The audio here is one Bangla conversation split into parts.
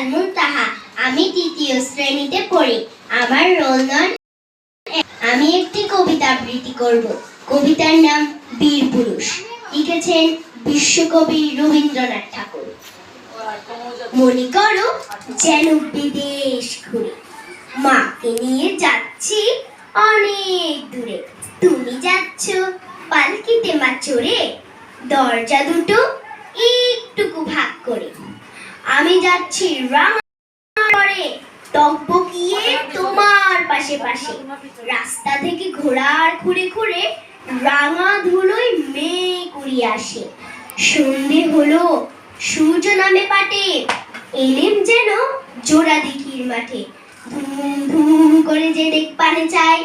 সালমুন তাহা। আমি তৃতীয় শ্রেণীতে পড়ি। আমার রোল নং। আমি একটি কবিতা আবৃত্তি করব। কবিতার নাম বীর পুরুষ। লিখেছেন বিশ্বকবি রবীন্দ্রনাথ ঠাকুর। মনে করো যেন বিদেশ ঘুরে, মাকে নিয়ে যাচ্ছি অনেক দূরে। তুমি যাচ্ছ পালকিতে মা চড়ে, দরজা দুটো একটুকু ভাগ করে। আমি যাচ্ছি রাঙারে টকবকিয়ে তোমার পাশে পাশে। রাস্তা থেকে ঘোড়ার খুঁড়ে খুঁড়ে রাঙা ধুলোয় মেঘ উড়িয়ে আসে। সন্ধে হলো, সূর্য নামে পাটে, এলেম যেন জোড়া দিঘির মাঠে। ধুম ধুম করে যে দেখ পানে চাই,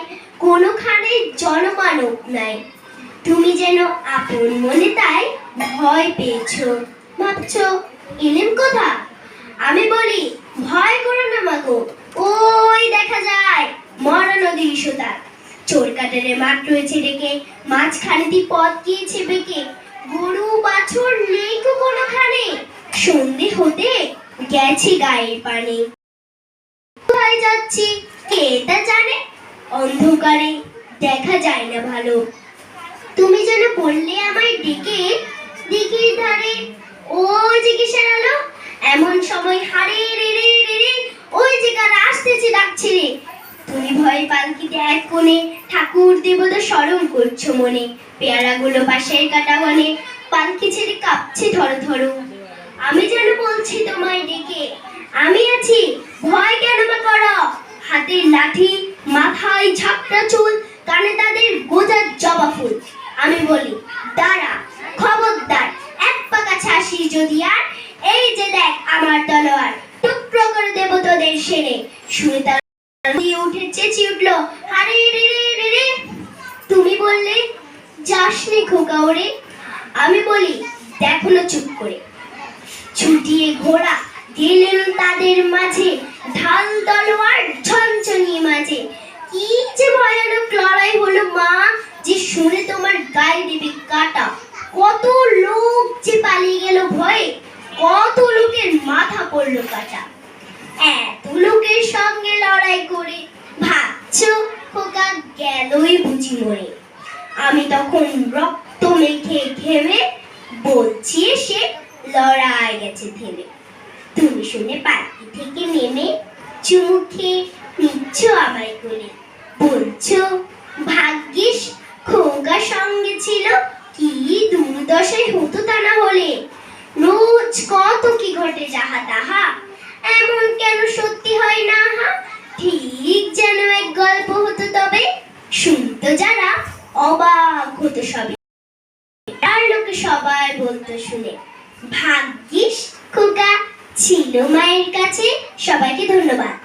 কোনোখানে জনমানব নাই। তুমি যেন আপন মনে তাই ভয় পেয়েছো, ভাবছো এলেম কোথা। আমি বলি ভয় করো না মাগো, ওই দেখা যায় মরা নদীর সোতা। চোর কাটারে মাঠ রয়েছে ডেকে, মাঝখানে দিয়ে পথ গিয়েছে বেঁকে। গরু বাছুর নেই কো কোনোখানে, সন্ধে হতে গেছে গায়ের পানে। কোথায় যাচ্ছি কে তা জানে, অন্ধকারে দেখা যায় না ভালো। তুমি যেন বললে আমায় ডেকে, দিঘির ধারে ওই যে কিসের আলো। এমন সময় হারে রে রে রে রে, ওই যে কারা আসতেছে ডাকছে রে। তুমি ভয় পালকিতে এক কোণে, ঠাকুর দেবতা স্মরণ করছো মনে। পেয়ারাগুলো পাশের কাটা বনে, পালকি ছেড়ে কাঁপছে ধরো ধরো। আমি যেন বলছি তোমায় ডেকে, আমি আছি ভয় কেন বা করো। হাতের লাঠি, মাথায় ঝাপটা চুল, কানে তাদের গোজার জবা ফুল। আমি বলি দাঁড়া খবরদার, এক পা কাছে আসি যদি আর, এই যে দেখ আমার তলোয়ার, টুকরো করে দেব তোদের সেরে। শুনে তার উঠে চেঁচিয়ে উঠলো আরে রে রে রে রে। তুমি বললে যাসনি খোকা ওরে। আমি বলি দেখো না চুপ করে। ছুটিয়ে ঘোড়া গেলেন তাদের মাঝে, ঢাল তলোয়ার ঝনঝনিয়ে মাঝে। কি যে ভয়ানক লড়াই হলো মা, যে শুনে তোমার গায়ে দেবে কাটা। কত লোক যে পালিয়ে গেল ভয়ে, কত লোকের মাথা পড়লো কাটা। এত লোকের সঙ্গে লড়াই করে ভাবছো খোকা গেলই বুঝি মরে। আমি তখন রক্ত মেখে ঘেমে বলছি এসে লড়াই গেছে থেমে। তুমি শুনে পালকি থেকে নেমে চুমু খেয়ে নিচ্ছ আমায় কোলে, বলছো ভাগ্যিস খোকা সঙ্গে ছিল, কি দুর্দশায় হতো তা না হলে। রোজ কত কি ঘটে যাহা তাহা, এমন কেন সত্যি হয় না হা। ঠিক যেন এক গল্প হতো তবে, শুনতো যারা অবাক হতো সবে। আর লোকে সবাই বলতো শুনে ভাগ্যিস খোকা ছিল মায়ের কাছে। সবাইকে ধন্যবাদ।